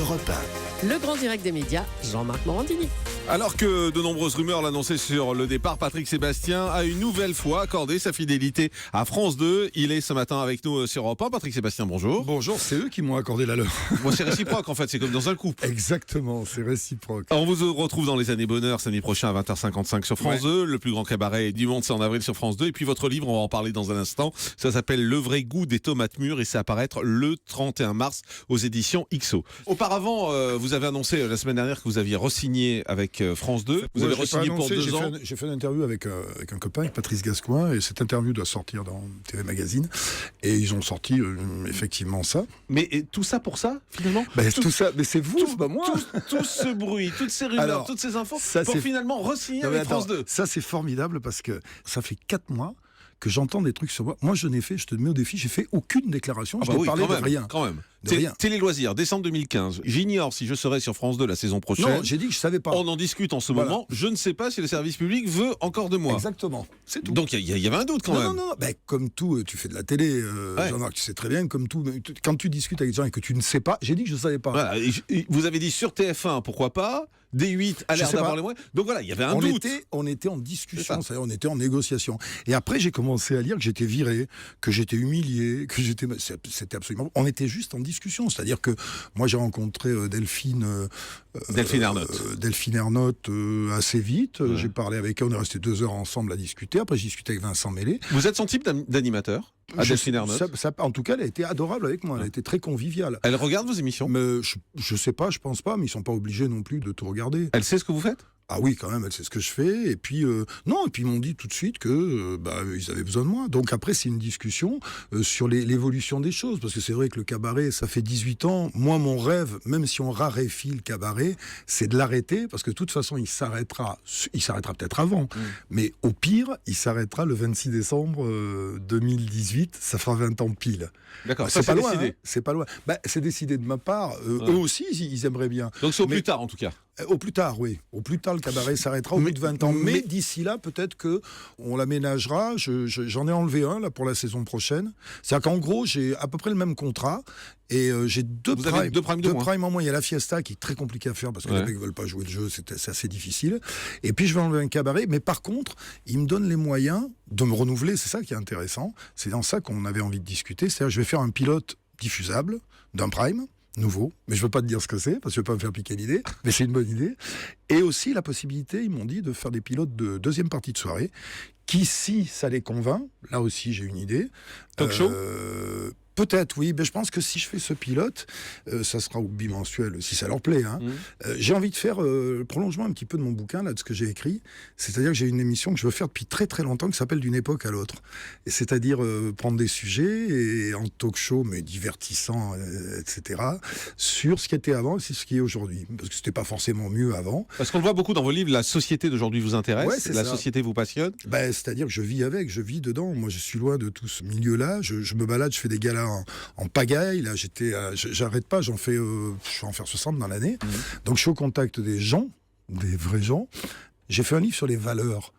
Europe 1. Le grand direct des médias, Jean-Marc Morandini. Alors que de nombreuses rumeurs l'annonçaient sur le départ, Patrick Sébastien a une nouvelle fois accordé sa fidélité à France 2. Il est ce matin avec nous sur Europe 1. Patrick Sébastien, bonjour. Bonjour, c'est eux qui m'ont accordé la leur. Bon, c'est réciproque en fait, c'est comme dans un couple. Exactement, c'est réciproque. On vous retrouve dans les années bonheur samedi prochain à 20h55 sur France 2. Le plus grand cabaret du monde, c'est en avril sur France 2. Et puis votre livre, on va en parler dans un instant. Ça s'appelle Le vrai goût des tomates mûres et c'est à paraître le 31 mars aux éditions XO. Auparavant, vous avez annoncé la semaine dernière que vous aviez re-signé avec France 2. Vous avez re-signé pour 2 ans. J'ai fait une interview avec un copain, avec Patrice Gascoin, et cette interview doit sortir dans TV Magazine. Et ils ont sorti effectivement ça. Mais tout ça pour ça, finalement tout ça, mais c'est vous, c'est pas moi. Tout ce bruit, toutes ces rumeurs, Alors, toutes ces infos, ça, pour c'est- finalement re-signer Non, mais avec France attends, 2. ça c'est formidable parce que ça fait 4 mois que j'entends des trucs sur moi. Moi, je te mets au défi, j'ai fait aucune déclaration, je n'ai parlé de rien. Quand même. De rien. Télé-loisirs, décembre 2015. J'ignore si je serai sur France 2 la saison prochaine. Non, j'ai dit que je savais pas. On en discute en ce Voilà. moment. Je ne sais pas si le service public veut encore de moi. Exactement, c'est tout. Donc il y avait un doute quand même. Non. Ben, comme tout, tu fais de la télé, Ouais. Jean-Marc, tu sais très bien, comme tout, quand tu discutes avec des gens et que tu ne sais pas, j'ai dit que je ne savais pas. Voilà. Et vous avez dit sur TF1, pourquoi pas. D8 a Je l'air sais d'avoir pas. les moyens. Donc voilà, il y avait un on doute. était en discussion, C'est ça. c'est-à-dire on était en négociation. Et après, j'ai commencé à lire que j'étais viré, que j'étais humilié, que j'étais. C'était absolument. On était juste en discussion. C'est-à-dire que moi, j'ai rencontré Delphine Ernotte. Delphine Ernotte assez vite. Ouais. J'ai parlé avec elle, on est resté 2 heures ensemble à discuter. Après, j'ai discuté avec Vincent Mélé. Vous êtes son type d'animateur à Delphine Ernotte. En tout cas, elle a été adorable avec moi. Elle a été très conviviale. Elle regarde vos émissions. Mais je sais pas, je pense pas, mais ils sont pas obligés non plus de tout regarder. Elle sait ce que vous faites. Ah oui, quand même, elle sait ce que je fais. Et puis, non, et puis ils m'ont dit tout de suite que ils avaient besoin de moi. Donc après, c'est une discussion sur l'évolution des choses. Parce que c'est vrai que le cabaret, ça fait 18 ans. Moi, mon rêve, même si on raréfie le cabaret, c'est de l'arrêter. Parce que de toute façon, il s'arrêtera peut-être avant. Mais au pire, il s'arrêtera le 26 décembre 2018. Ça fera 20 ans pile. D'accord, Bah, ça c'est pas loin, décidé. hein. C'est pas loin. C'est décidé de ma part. Eux aussi, ils aimeraient bien. Donc c'est au Mais- plus tard en tout cas. Au plus tard, oui. Au plus tard, le cabaret s'arrêtera au bout de 20 ans. Mais d'ici là, peut-être que on l'aménagera. J'en ai enlevé un là pour la saison prochaine. C'est-à-dire qu'en gros, j'ai à peu près le même contrat et j'ai Vous avez deux primes de moins. primes en moins. Il y a la Fiesta qui est très compliquée à faire parce que Ouais. les mecs ne veulent pas jouer le jeu. C'est assez difficile. Et puis je vais enlever un cabaret. Mais par contre, ils me donnent les moyens de me renouveler. C'est ça qui est intéressant. C'est dans ça qu'on avait envie de discuter. C'est-à-dire, je vais faire un pilote diffusable d'un prime nouveau, mais je veux pas te dire ce que c'est, parce que je veux pas me faire piquer l'idée, mais c'est une bonne idée. Et aussi la possibilité, ils m'ont dit, de faire des pilotes de deuxième partie de soirée, qui, si ça les convainc, là aussi j'ai une idée. Talk show Peut-être, oui, mais je pense que si je fais ce pilote, ça sera au bimensuel, si ça leur plaît. Hein. J'ai envie de faire le prolongement un petit peu de mon bouquin, là, de ce que j'ai écrit. C'est-à-dire que j'ai une émission que je veux faire depuis très très longtemps, qui s'appelle D'une époque à l'autre. Et c'est-à-dire prendre des sujets, et en talk show, mais divertissant, etc., sur ce qui était avant et ce qui est aujourd'hui. Parce que c'était pas forcément mieux avant. Parce qu'on le voit beaucoup dans vos livres, la société d'aujourd'hui vous intéresse, Ouais, c'est la ça. société vous passionne. C'est-à-dire que je vis avec, je vis dedans. Moi, je suis loin de tout ce milieu-là. Je me balade, je fais des galas en pagaille. Là, j'arrête pas. Je vais en faire 60 dans l'année. Donc, je suis au contact des gens, des vrais gens. J'ai fait un livre sur les valeurs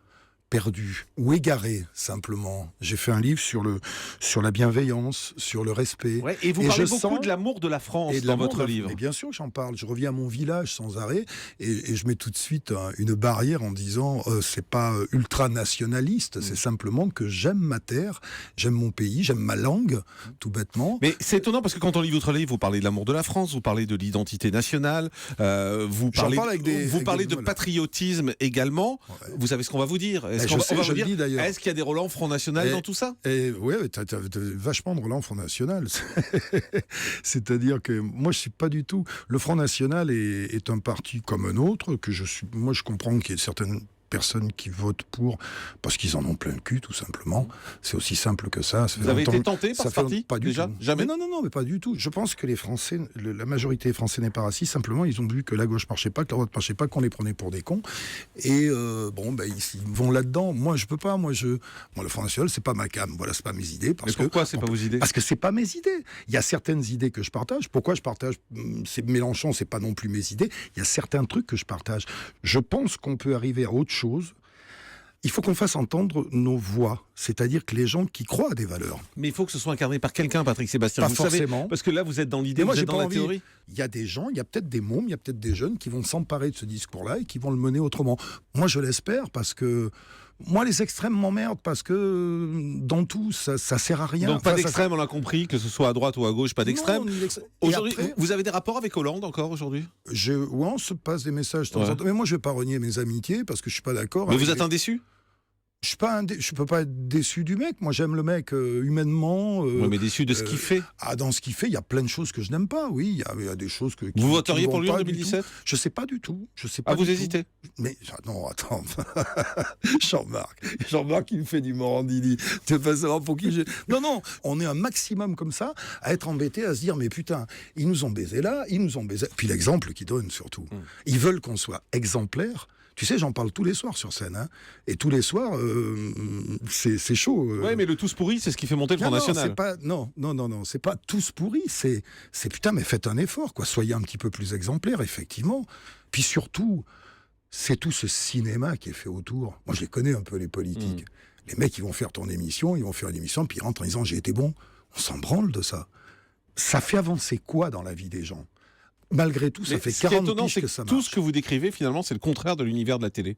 perdues ou égarées, simplement. J'ai fait un livre sur la bienveillance, sur le respect. Ouais, et vous Et parlez je beaucoup sens- de l'amour de la France Et de dans l'amour votre de la- livre. Mais bien sûr que j'en parle. Je reviens à mon village sans arrêt et je mets tout de suite une barrière en disant c'est pas ultra nationaliste, c'est simplement que j'aime ma terre, j'aime mon pays, j'aime ma langue, tout bêtement. Mais c'est étonnant parce que quand on lit votre livre, vous parlez de l'amour de la France, vous parlez de l'identité nationale, vous parlez, parle avec des- vous avec parlez des- de voilà. patriotisme également. Ouais. Vous savez ce qu'on va vous dire. Est-ce je qu'on va- sais, on va je vous le dire, dis d'ailleurs. est-ce qu'il y a des relents Front National Et- dans tout ça? Et ouais, t'as vachement de relents Front National. C'est-à-dire que moi, je suis pas du tout. Le Front National est un parti comme un autre que je suis. Moi, je comprends qu'il y ait certaines personnes qui votent pour parce qu'ils en ont plein le cul, tout simplement. C'est aussi simple que ça. Ça fait Vous avez longtemps- été tenté par ça ce fait parti pas du déjà? tout. Jamais. Mais non, mais pas du tout. Je pense que les Français, la majorité des Français n'est pas raciste. Simplement, ils ont vu que la gauche marchait pas, que la droite marchait pas, qu'on les prenait pour des cons. Et ils vont là-dedans. Moi, je peux pas. Moi, le Front National, c'est pas ma cam. Voilà, c'est pas mes idées. Mais pourquoi c'est pas vos idées? Parce que c'est pas mes idées. Il y a certaines idées que je partage. Pourquoi je partage c'est Mélenchon, c'est pas non plus mes idées. Il y a certains trucs que je partage. Je pense qu'on peut arriver à autre chose Il faut qu'on fasse entendre nos voix, c'est-à-dire que les gens qui croient à des valeurs. Mais il faut que ce soit incarné par quelqu'un, Patrick Sébastien. Pas Vous forcément. savez, parce que là, vous êtes dans l'idée, Mais moi, vous j'ai êtes dans pas la envie. théorie. Il y a des gens, il y a peut-être des mômes, il y a peut-être des jeunes qui vont s'emparer de ce discours-là et qui vont le mener autrement. Moi, je l'espère parce que moi, les extrêmes m'emmerdent parce que dans tout, ça sert à rien. Donc pas Enfin, ça- d'extrême, on l'a compris, que ce soit à droite ou à gauche, pas d'extrême. Non, ni l'extrême. Et Aujourd'hui, après, vous avez des rapports avec Hollande encore aujourd'hui? ouais, on se passe des messages de temps Ouais. en temps. Mais moi, je vais pas renier mes amitiés parce que je suis pas d'accord. Mais avec vous êtes les- un déçu? Je suis pas je peux pas être déçu du mec. Moi, j'aime le mec humainement. Oui, mais déçu de ce qu'il fait. Dans ce qu'il fait, il y a plein de choses que je n'aime pas. Oui, il y a des choses que. Vous voteriez pour lui en en 2017? Je sais pas du tout. Je sais pas. Ah, vous du tout. hésitez? Mais non, attends. Jean-Marc, il me fait du Morandini. Tu veux pas savoir pour qui j'ai. Non, on est un maximum comme ça à être embêté, à se dire mais putain, ils nous ont baisé là, ils nous ont baisé. Puis l'exemple qu'ils donnent surtout. Ils veulent qu'on soit exemplaire. Tu sais, j'en parle tous les soirs sur scène, hein. Et tous les soirs, c'est chaud. Oui, mais le tous pourri, c'est ce qui fait monter le Front National. Non, c'est pas tous pourris, c'est putain, mais faites un effort, quoi. Soyez un petit peu plus exemplaire, effectivement. Puis surtout, c'est tout ce cinéma qui est fait autour. Moi, je les connais un peu, les politiques. Les mecs, ils vont faire ton émission, ils vont faire une émission, puis ils rentrent en disant j'ai été bon. On s'en branle de ça. Ça fait avancer quoi dans la vie des gens? Malgré tout, ça Mais fait ce qui est 40 étonnant, piges c'est que que ça tout marche. ce que vous décrivez, finalement, c'est le contraire de l'univers de la télé.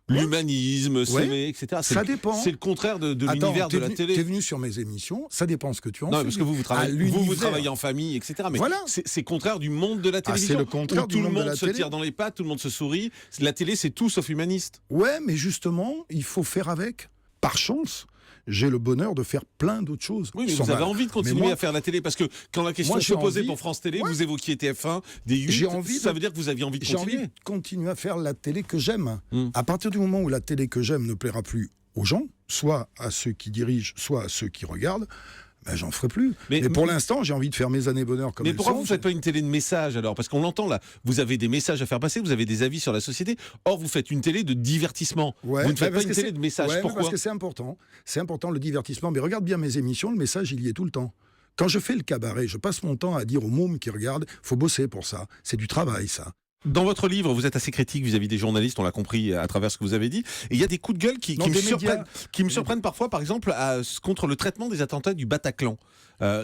L'humanisme, s'aimer, etc. Ça dépend. C'est le contraire de Attends, l'univers de la T'es télé. venu sur mes émissions, ça dépend ce que tu en Non, fais. parce que vous À travaillez, vous l'univers. travaillez en famille, etc. Mais Voilà. c'est contraire du monde de la Ah, c'est télévision. le contraire où du tout le monde de monde la se télé. tire dans les pattes, tout le monde se sourit. La télé, c'est tout sauf humaniste. Ouais, mais justement, il faut faire avec. Par chance, j'ai le bonheur de faire plein d'autres choses. Oui, mais Sans vous avez mal. envie de Mais continuer moi, à faire la télé parce que quand la question Moi, se j'ai posait envie- pour France Télé, Ouais. vous évoquiez TF1, des 8, J'ai envie ça de- veut dire que vous aviez envie de j'ai envie continuer. de continuer à faire la télé que j'aime. À partir du moment où la télé que j'aime ne plaira plus aux gens, soit à ceux qui dirigent, soit à ceux qui regardent, ben, j'en ferai plus. Mais- Mais pour l'instant, j'ai envie de faire mes années bonheur comme Mais elles pourquoi sont. vous ne faites pas une télé de messages alors? Parce qu'on l'entend là, vous avez des messages à faire passer, vous avez des avis sur la société. Or, vous faites une télé de divertissement. Ouais, vous ne faites parce pas une que télé c'est- de messages. ouais, mais Pourquoi? parce que c'est important. C'est important le divertissement. Mais regarde bien mes émissions, le message, il y est tout le temps. Quand je fais le cabaret, je passe mon temps à dire aux mômes qui regardent, faut bosser pour ça. C'est du travail, ça. Dans votre livre, vous êtes assez critique vis-à-vis des journalistes, on l'a compris à travers ce que vous avez dit. Et il y a des coups de gueule qui Non, me des surprennent, médias. qui me surprennent parfois, par exemple, contre le traitement des attentats du Bataclan.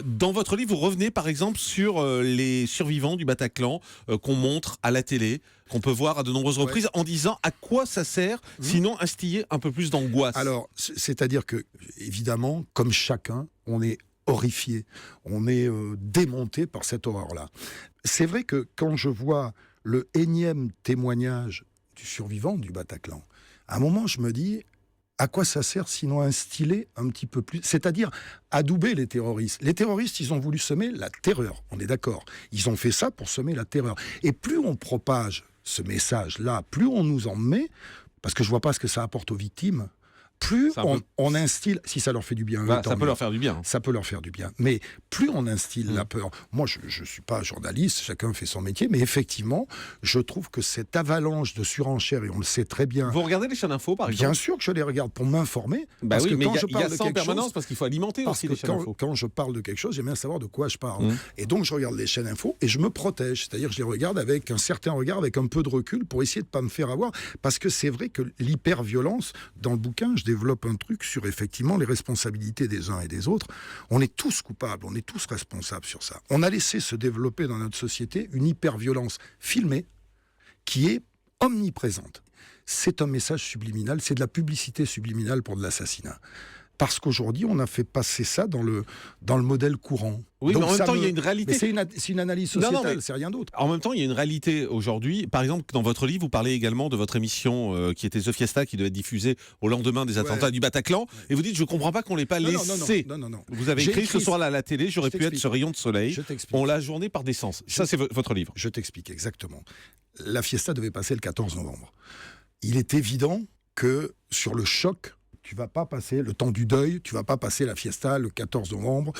Dans votre livre, vous revenez par exemple sur les survivants du Bataclan qu'on montre à la télé, qu'on peut voir à de nombreuses reprises, en disant à quoi ça sert, sinon instiller un peu plus d'angoisse. Alors, c'est-à-dire que, évidemment, comme chacun, on est horrifié, on est démonté par cette horreur-là. C'est vrai que quand je vois le énième témoignage du survivant du Bataclan, à un moment, je me dis, à quoi ça sert sinon à instiller un petit peu plus, c'est-à-dire adouber les terroristes. Les terroristes, ils ont voulu semer la terreur, on est d'accord. Ils ont fait ça pour semer la terreur. Et plus on propage ce message-là, plus on nous en met, parce que je vois pas ce que ça apporte aux victimes, plus C'est un peu- on instille, si ça leur fait du bien, Bah, tant ça peut mieux. leur faire du bien. Ça peut leur faire du bien. Mais plus on instille la peur. Moi, je ne suis pas journaliste, chacun fait son métier, mais effectivement, je trouve que cette avalanche de surenchères, et on le sait très bien, Vous regardez les chaînes info, par exemple? bien sûr que je les regarde pour m'informer. Bah parce oui, que mais quand il y je a parle de ça en quelque permanence chose, parce qu'il faut alimenter parce aussi que les chaînes info. quand je parle de quelque chose, j'aime bien savoir de quoi je parle. Et donc, je regarde les chaînes info et je me protège. C'est-à-dire que je les regarde avec un certain regard, avec un peu de recul pour essayer de ne pas me faire avoir. Parce que c'est vrai que l'hyperviolence, dans le bouquin, je développe un truc sur effectivement les responsabilités des uns et des autres. On est tous coupables, on est tous responsables sur ça. On a laissé se développer dans notre société une hyperviolence filmée qui est omniprésente. C'est un message subliminal, c'est de la publicité subliminale pour de l'assassinat. Parce qu'aujourd'hui, on a fait passer ça dans le modèle courant. Oui, Donc mais en même ça temps, il y a une réalité. Mais c'est une analyse Non, non, sociétale, mais- c'est rien d'autre. En même temps, il y a une réalité aujourd'hui. Par exemple, dans votre livre, vous parlez également de votre émission qui était The Fiesta, qui devait être diffusée au lendemain des attentats du Bataclan. Et vous dites, je ne comprends pas qu'on ne l'ait pas laissé. Non. Vous avez J'ai écrit ce écrit- soir-là à la télé, j'aurais pu être t'explique. ce rayon de soleil. Je t'explique. On l'a journée par décence. Ça, c'est votre livre. Je t'explique exactement. La fiesta devait passer le 14 novembre. Il est évident que sur le choc, tu vas pas passer le temps du deuil, tu vas pas passer la fiesta le 14 novembre,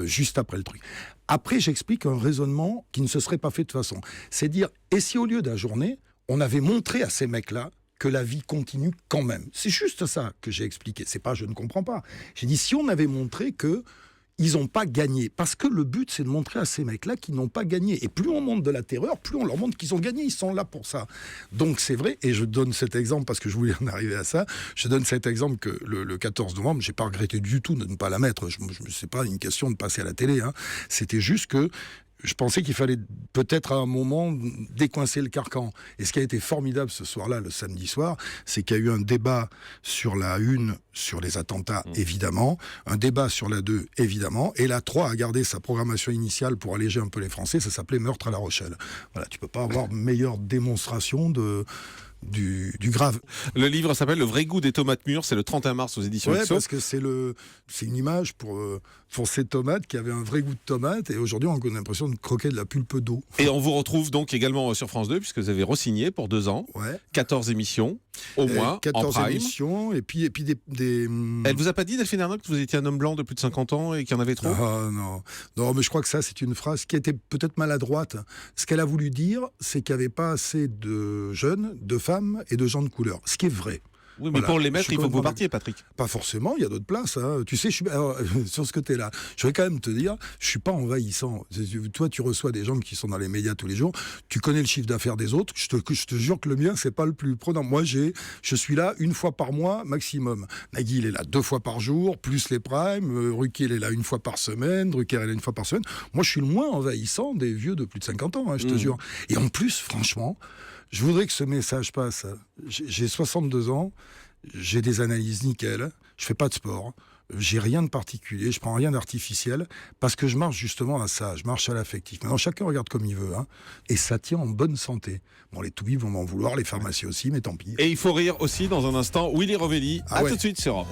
juste après le truc. Après, j'explique un raisonnement qui ne se serait pas fait de toute façon. C'est dire, et si au lieu d'ajourner, on avait montré à ces mecs-là que la vie continue quand même. C'est juste ça que j'ai expliqué. C'est pas je ne comprends pas. J'ai dit, si on avait montré que ils n'ont pas gagné. Parce que le but, c'est de montrer à ces mecs-là qu'ils n'ont pas gagné. Et plus on montre de la terreur, plus on leur montre qu'ils ont gagné. Ils sont là pour ça. Donc c'est vrai, et je donne cet exemple parce que je voulais en arriver à ça. Je donne cet exemple que le 14 novembre, j'ai pas regretté du tout de ne pas la mettre. C'est pas une question de passer à la télé. C'était juste que je pensais qu'il fallait peut-être à un moment décoincer le carcan. Et ce qui a été formidable ce soir-là, le samedi soir, c'est qu'il y a eu un débat sur la 1, sur les attentats, évidemment, un débat sur la 2, évidemment, et la 3 a gardé sa programmation initiale pour alléger un peu les Français, ça s'appelait Meurtre à La Rochelle. Voilà, tu peux pas avoir meilleure démonstration du grave. Le livre s'appelle Le vrai goût des tomates mûres, c'est le 31 mars aux éditions Ouais, Ixo. parce que c'est une image pour ces tomates qui avaient un vrai goût de tomate, et aujourd'hui on a l'impression de croquer de la pulpe d'eau. Et on vous retrouve donc également sur France 2, puisque vous avez re-signé pour 2 ans, Ouais. 14 émissions, au moins, 14 en prime. émissions, et puis des Elle vous a pas dit, Delphine Ernotte, que vous étiez un homme blanc de plus de 50 ans et qu'il y en avait trop? Ah non, mais je crois que ça, c'est une phrase qui était peut-être maladroite. Ce qu'elle a voulu dire, c'est qu'il n'y avait pas assez de jeunes, de femmes et de gens de couleur. Ce qui est vrai. Oui, mais Voilà. pour les Je mettre, suis il faut que vous complètement partiez, Patrick. Pas forcément, il y a d'autres places. Tu sais, sur ce côté-là, je vais quand même te dire, je suis pas envahissant. Toi, tu reçois des gens qui sont dans les médias tous les jours, tu connais le chiffre d'affaires des autres, je te jure que le mien, c'est pas le plus prenant. Moi, je suis là 1 fois par mois, maximum. Nagui, il est là 2 fois par jour, plus les primes, Ruquier, il est là 1 fois par semaine, Drucker, il est là 1 fois par semaine. Moi, je suis le moins envahissant des vieux de plus de 50 ans, je te jure. Et en plus, franchement, je voudrais que ce message passe. J'ai 62 ans, j'ai des analyses nickel, je fais pas de sport, j'ai rien de particulier, je prends rien d'artificiel, parce que je marche justement à ça, je marche à l'affectif. Maintenant, chacun regarde comme il veut, et ça tient en bonne santé. Bon, les toubibs vont m'en vouloir, les pharmacies aussi, mais tant pis. Et il faut rire aussi dans un instant. Willy Rovelli, Ah à ouais. tout de suite sur Europe.